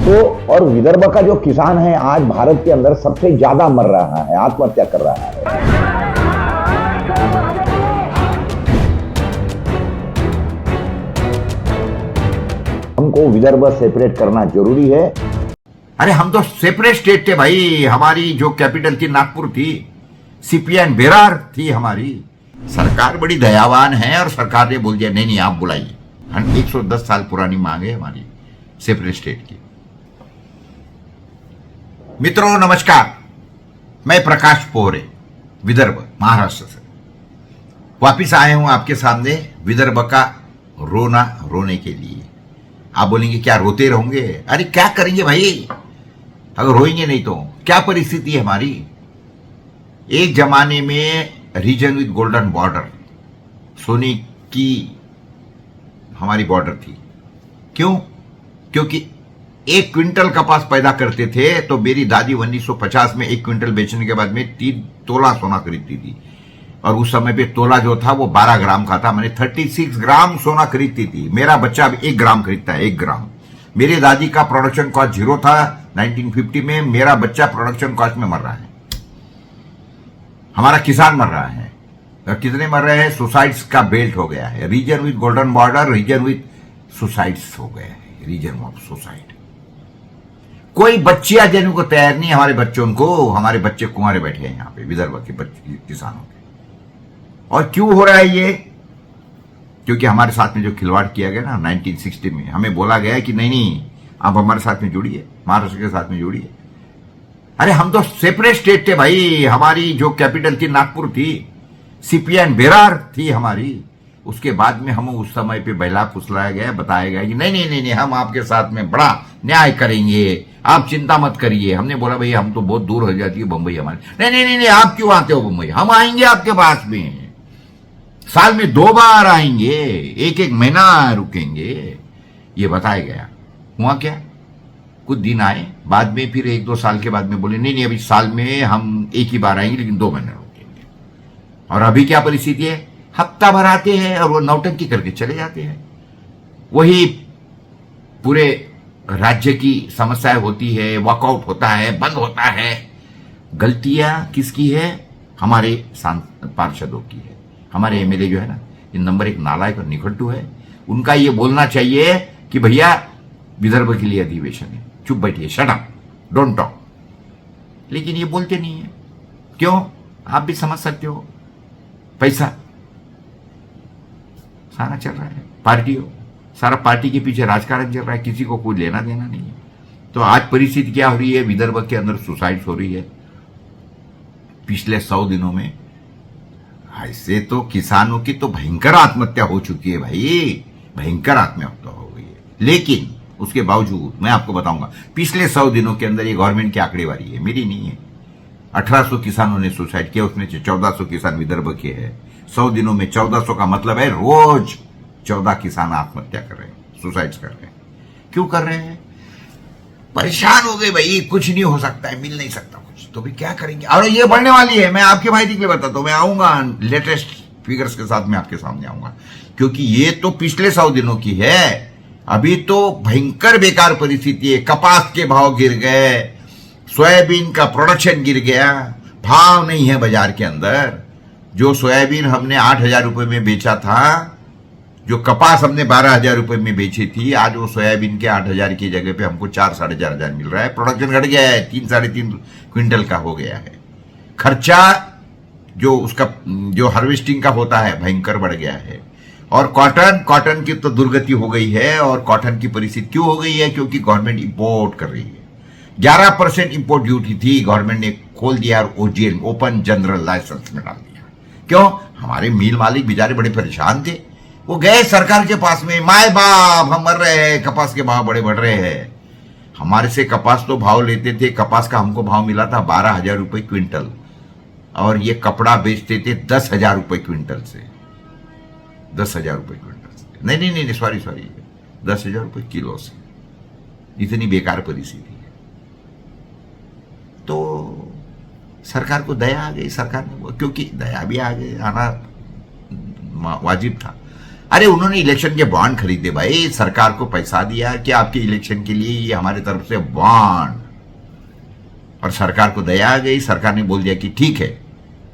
तो और विदर्भ का जो किसान है आज भारत के अंदर सबसे ज्यादा मर रहा है, आत्महत्या कर रहा है। हमको विदर्भ सेपरेट करना जरूरी है। अरे हम तो सेपरेट स्टेट थे भाई। हमारी जो कैपिटल थी नागपुर थी, सीपीएन बेरार थी हमारी। सरकार बड़ी दयावान है और सरकार ने बोल दिया नहीं नहीं आप बुलाइए। 110 साल पुरानी मांग है हमारी सेपरेट स्टेट की। मित्रों नमस्कार, मैं प्रकाश पोहरे विदर्भ महाराष्ट्र से वापिस आए हूं आपके सामने विदर्भ का रोना रोने के लिए। आप बोलेंगे क्या रोते रहोगे? अरे क्या करेंगे भाई, अगर रोएंगे नहीं तो क्या परिस्थिति है हमारी। एक जमाने में रीजन विद गोल्डन बॉर्डर, सोने की हमारी बॉर्डर थी। क्यों? क्योंकि 1 क्विंटल कपास पैदा करते थे तो मेरी दादी 1950 में 1 क्विंटल बेचने के बाद में 3 तोला सोना खरीदती थी। और उस समय पे तोला जो था वो 12 ग्राम का था। मैंने 36 ग्राम सोना खरीदती थी। मेरा बच्चा अब 1 ग्राम खरीदता है, 1 ग्राम। मेरी दादी का प्रोडक्शन कॉस्ट 0 था 1950 में। मेरा बच्चा प्रोडक्शन कॉस्ट में मर रहा है, हमारा किसान मर रहा है। और कितने मर रहे हैं? सुसाइड्स का बेल्ट हो गया है। Region with golden border, region with suicides हो गया है, रीजन ऑफ सुसाइड। कोई बच्चियां देने को तैयार नहीं हमारे बच्चों को। हमारे बच्चे कुंवारे बैठे हैं यहाँ पे विदर्भ के किसानों के। और क्यों हो रहा है ये? क्योंकि हमारे साथ में जो खिलवाड़ किया गया ना 1960 में, हमें बोला गया कि नहीं नहीं आप हमारे साथ में जुड़िए, महाराष्ट्र के साथ में जुड़िए। अरे हम तो सेपरेट स्टेट थे भाई। हमारी जो कैपिटल थी नागपुर थी, सीपीएन बेरार थी हमारी। उसके बाद में हम उस समय पे बहला फुसलाया गया, बताया गया कि नहीं नहीं नहीं नहीं हम आपके साथ में बड़ा न्याय करेंगे, आप चिंता मत करिए। हमने बोला भाई हम तो बहुत दूर हो जाती है बंबई हमारे। नहीं नहीं नहीं नहीं आप क्यों आते हो बंबई? हम आएंगे आपके पास में, साल में 2 बार आएंगे, 1-1 महीना रुकेंगे, ये बताया गया। हुआ क्या? कुछ दिन आए, बाद में फिर 1-2 साल के बाद में बोले नहीं नहीं अभी साल में हम 1 ही बार आएंगे लेकिन 2 महीने रुकेंगे। और अभी क्या परिस्थिति है? हफ्ता भर आते हैं और वो नौटंकी करके चले जाते हैं। वही पूरे राज्य की समस्याएं होती है, वॉकआउट होता है, बंद होता है। गलतियां किसकी है? हमारे पार्षदों की है। हमारे एमएलए जो है ना, ये नंबर 1 नालायक और निखट्टू है। उनका ये बोलना चाहिए कि भैया विदर्भ के लिए अधिवेशन है, चुप बैठिए, शट अप, डोंट टॉक। लेकिन ये बोलते नहीं है। क्यों? आप भी समझ सकते हो, पैसा सारा चल रहा है, पार्टी हो, सारा पार्टी के पीछे राजकारण चल रहा है, किसी को कोई लेना देना नहीं है। तो आज परिस्थिति क्या हो रही है? विदर्भ के अंदर सुसाइड्स हो रही है। पिछले 100 दिनों में ऐसे तो किसानों की तो भयंकर आत्महत्या हो चुकी है भाई, भयंकर आत्महत्या हो गई है। लेकिन उसके बावजूद मैं आपको बताऊंगा, पिछले 100 दिनों के अंदर ये गवर्नमेंट की आंकड़ेवारी है, मेरी नहीं है। 1800 किसानों ने सुसाइड किया, उसमें से 1400 किसान विदर्भ के हैं। 100 दिनों में 1400 का मतलब है रोज 14 किसान आत्महत्या कर रहे हैं, सुसाइड कर रहे हैं। क्यों कर रहे हैं? परेशान हो गए भाई, कुछ नहीं हो सकता है, मिल नहीं सकता कुछ, तो भी क्या करेंगे? और ये बढ़ने वाली है। मैं आपके भाई के लिए बताता हूं, मैं आऊंगा लेटेस्ट फिगर्स के साथ में आपके सामने आऊंगा, क्योंकि ये तो पिछले 100 दिनों की है। अभी तो भयंकर बेकार परिस्थिति है। कपास के भाव गिर गए, सोयाबीन का प्रोडक्शन गिर गया, भाव नहीं है बाजार के अंदर। जो सोयाबीन हमने 8,000 रुपए में बेचा था, जो कपास हमने 12,000 रुपए में बेची थी, आज वो सोयाबीन के 8,000 की जगह पे हमको 4-4,500 हजार मिल रहा है। प्रोडक्शन घट गया है, 3-3.5 क्विंटल का हो गया है। खर्चा जो उसका जो हार्वेस्टिंग का होता है भयंकर बढ़ गया है। और कॉटन की तो दुर्गति हो गई है। और कॉटन की परिस्थिति क्यों हो गई है? क्योंकि गवर्नमेंट इंपोर्ट कर रही है। 11% इंपोर्ट ड्यूटी थी, गवर्नमेंट ने खोल दिया और ओजीएल ओपन जनरल लाइसेंस में डाल दिया। क्यों? हमारे मिल मालिक बेचारे बड़े परेशान थे। वो गए सरकार के पास में, माए बाप हम मर रहे हैं, कपास के भाव बड़े बढ़ रहे हैं। हमारे से कपास तो भाव लेते थे, कपास का हमको भाव मिला था 12,000 रुपए क्विंटल। और ये कपड़ा बेचते थे 10,000 रुपए क्विंटल से, 10,000 रुपए क्विंटल से, नहीं नहीं नहीं सॉरी 10,000 रुपए किलो से। इतनी बेकार परिस्थिति है। तो सरकार को दया आ गई। सरकार ने, क्योंकि दया भी आ गई, आना वाजिब था। अरे उन्होंने इलेक्शन के बॉन्ड खरीदे भाई, सरकार को पैसा दिया कि आपके इलेक्शन के लिए ये हमारे तरफ से बॉन्ड, और सरकार को दया आ गई, सरकार ने बोल दिया कि ठीक है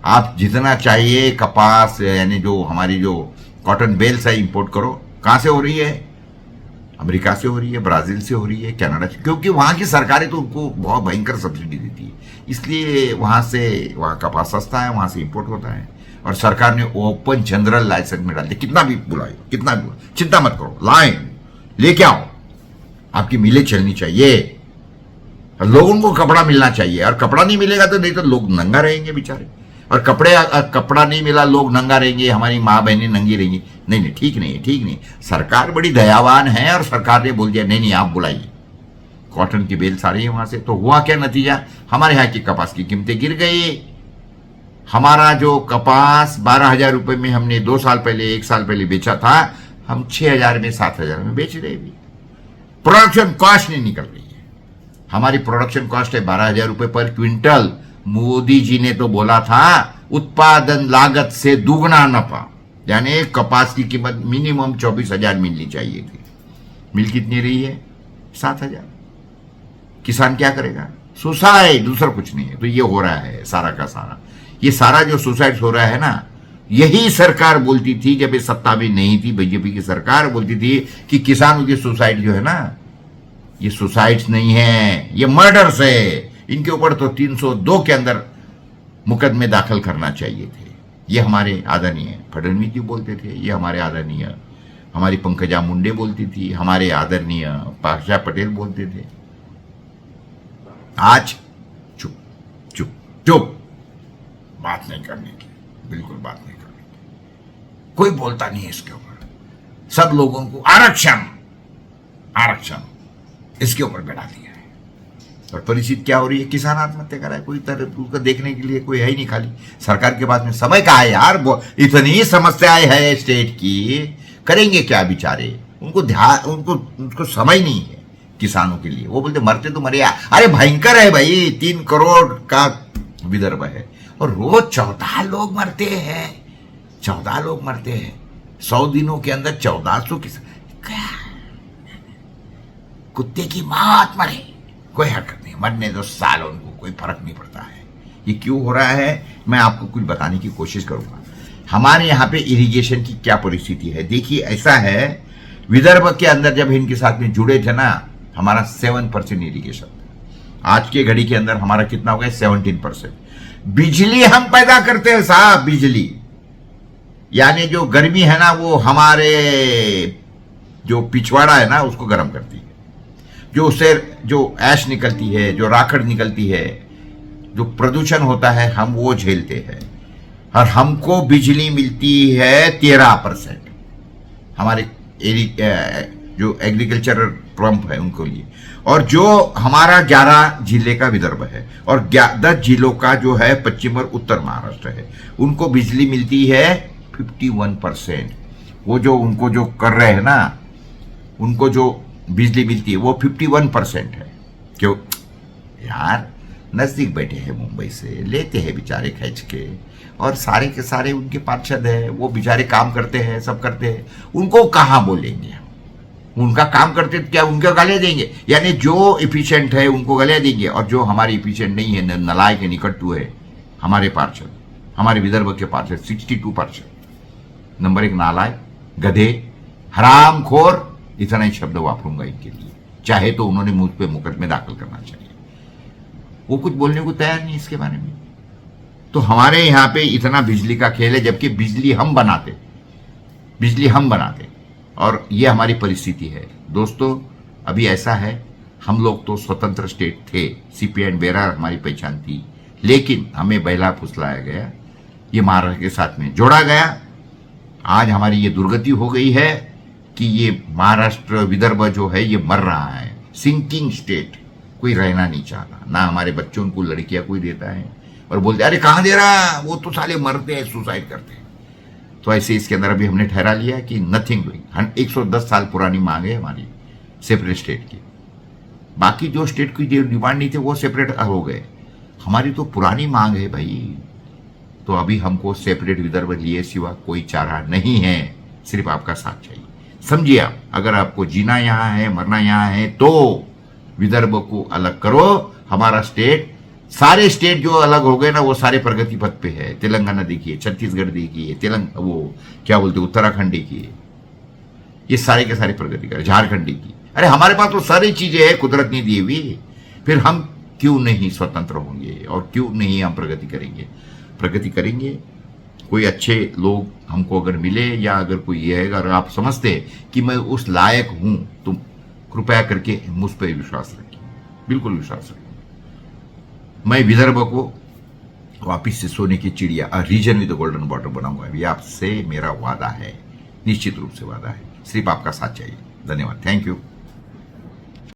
आप जितना चाहिए कपास यानी जो हमारी जो कॉटन बेल्स है इंपोर्ट करो। कहां से हो रही है? अमेरिका से हो रही है, ब्राजील से हो रही है, कनाडा से, क्योंकि वहां की सरकारें तो उनको बहुत भयंकर सब्सिडी देती है, इसलिए वहां कपास सस्ता है, वहां से इंपोर्ट होता है। और सरकार ने ओपन जनरल लाइसेंस में डाल दिया, कितना भी बुलाओ, कितना भी, चिंता मत करो, लाइन लेके आओ, आपकी मिलें चलनी चाहिए, लोगों को कपड़ा मिलना चाहिए। और कपड़ा नहीं मिलेगा तो नहीं तो लोग नंगा रहेंगे बेचारे, और कपड़ा नहीं मिला लोग नंगा रहेंगे, हमारी माँ बहनें नंगी रहेंगी। नहीं नहीं, ठीक नहीं, ठीक नहीं। सरकार बड़ी दयावान है और सरकार ने बोल दिया नहीं नहीं आप बुलाइए, कॉटन की बेल सारी है वहां से। तो हुआ क्या नतीजा? हमारे यहाँ की कपास की कीमतें गिर गई। हमारा जो कपास 12,000 रुपए में हमने 2 साल पहले 1 साल पहले बेचा था, हम 6,000 में 7,000 में बेच रहे। भी प्रोडक्शन कॉस्ट नहीं निकल रही है। हमारी प्रोडक्शन कॉस्ट है 12,000 रुपए पर क्विंटल। मोदी जी ने तो बोला था उत्पादन लागत से दुगना नफा, यानी कपास की कीमत मिनिमम 24,000 मिलनी चाहिए थी। मिल कितनी रही है? 7,000। किसान क्या करेगा? सुसाइड, दूसरा कुछ नहीं है। तो ये हो रहा है सारा का सारा, ये सारा जो सुसाइड हो रहा है ना, यही सरकार बोलती थी जब ये सत्ता में नहीं थी, बीजेपी की सरकार बोलती थी कि किसानों की सुसाइड जो है ना, ये सुसाइड्स नहीं है, ये मर्डर्स है। इनके ऊपर तो 302 के अंदर मुकदमे दाखिल करना चाहिए थे। ये हमारे आदरणीय फडणवीस जी बोलते थे, ये हमारे आदरणीय हमारी पंकजा मुंडे बोलती थी, हमारे आदरणीय पाशा पटेल बोलते थे। आज चुप चुप चुप, बात नहीं करने की, बिल्कुल बात नहीं करने की, कोई बोलता नहीं है इसके ऊपर। सब लोगों को आरक्षण आरक्षण इसके ऊपर बैठा दिया है। और परिस्थिति क्या हो रही है? किसान आत्महत्या कर रहा है, कोई तरह उसको देखने के लिए कोई है ही नहीं। खाली सरकार के पास में समय कहाँ है यार? इतनी समस्याएं है स्टेट की, करेंगे क्या बेचारे? उनको समय नहीं है किसानों के लिए। वो बोलते मरते तो मरे। अरे भयंकर है भाई, 3 करोड़ का विदर्भ है और रोज 14 लोग मरते हैं, 14 लोग मरते हैं 100 दिनों के अंदर। 1400 किसान, क्या कुत्ते की मौत मरे, कोई हरकत नहीं, मरने दो साल, उनको कोई फर्क नहीं पड़ता है। ये क्यों हो रहा है मैं आपको कुछ बताने की कोशिश करूंगा। हमारे यहाँ पे इरिगेशन की क्या परिस्थिति है देखिए। ऐसा है, विदर्भ के अंदर जब इनके साथ में जुड़े थे ना, हमारा 7% इरिगेशन, आज के घड़ी के अंदर हमारा कितना हो गया? 17%। बिजली हम पैदा करते हैं साहब, बिजली यानी जो गर्मी है ना, वो हमारे जो पिछवाड़ा है ना उसको गर्म करती है। जो उससे जो ऐश निकलती है, जो राखड़ निकलती है, जो प्रदूषण होता है, हम वो झेलते हैं। और हमको बिजली मिलती है 13% हमारे जो एग्रीकल्चरल पंप है उनको लिए। और जो हमारा 11 जिले का विदर्भ है और 10 जिलों का जो है पश्चिम और उत्तर महाराष्ट्र है, उनको बिजली मिलती है 51%। वो जो उनको जो कर रहे हैं ना, उनको जो बिजली मिलती है वो 51% है। क्यों यार? नजदीक बैठे हैं मुंबई से, लेते हैं बेचारे खींच के, और सारे के सारे उनके पार्षद है, वो बेचारे काम करते हैं, सब करते हैं। उनको कहाँ बोलेंगे हम? उनका काम करते तो क्या उनके गले देंगे? यानी जो इफिशिएंट है उनको गले देंगे, और जो हमारे इफिशिएंट नहीं है, नलायक है, निकट्टू है, हमारे पार्षद, हमारे विदर्भ के पार्षद 62%। नंबर 1 नालायक, गधे, हरामखोर, इतना ही शब्द वापरूंगा इनके लिए। चाहे तो उन्होंने मुझ पे मुकदमे दाखिल करना चाहिए, वो कुछ बोलने को तैयार नहीं इसके बारे में। तो हमारे यहां पे इतना बिजली का खेल है, जबकि बिजली हम बनाते, और ये हमारी परिस्थिति है दोस्तों। अभी ऐसा है, हम लोग तो स्वतंत्र स्टेट थे, सीपी एंड बेरार हमारी पहचान थी, लेकिन हमें बहला फुसलाया गया, ये महाराष्ट्र के साथ में जोड़ा गया। आज हमारी ये दुर्गति हो गई है कि ये महाराष्ट्र विदर्भ जो है ये मर रहा है, सिंकिंग स्टेट। कोई रहना नहीं चाहता, ना हमारे बच्चों को लड़कियां कोई देता है, और बोलते अरे कहां दे रहा, वो तो साले मरते हैं, सुसाइड करते हैं। तो ऐसे इसके अंदर अभी हमने ठहरा लिया कि नथिंग डूइंग। 110 साल पुरानी मांग है हमारी सेपरेट स्टेट की। बाकी जो स्टेट की जो डिमांड नहीं थे वो सेपरेट हो गए, हमारी तो पुरानी मांग है भाई। तो अभी हमको सेपरेट विदर्भ लिए सिवा कोई चारा नहीं है। सिर्फ आपका साथ चाहिए। समझिए आप, अगर आपको जीना यहां है, मरना यहां है, तो विदर्भ को अलग करो। हमारा स्टेट, सारे स्टेट जो अलग हो गए ना, वो सारे प्रगति पथ पे है। तेलंगाना देखिए, छत्तीसगढ़ देखिए, वो क्या बोलते, उत्तराखंड देखिए, ये सारे के सारे प्रगति कर, झारखंड की। अरे हमारे पास तो सारी चीजें हैं, कुदरत ने दी हुई, फिर हम क्यों नहीं स्वतंत्र होंगे और क्यों नहीं हम प्रगति करेंगे? प्रगति करेंगे। कोई अच्छे लोग हमको अगर मिले, या अगर कोई ये है, अगर आप समझते हैं कि मैं उस लायक हूं, तो कृपया करके मुझ पर विश्वास रखिए, बिल्कुल विश्वास रखिए। मैं विदर्भ को वापिस से सोने की चिड़िया, रीजन विद गोल्डन बॉर्डर बनाऊंगा। ये आपसे मेरा वादा है, निश्चित रूप से वादा है। सिर्फ आपका साथ चाहिए। धन्यवाद, थैंक यू।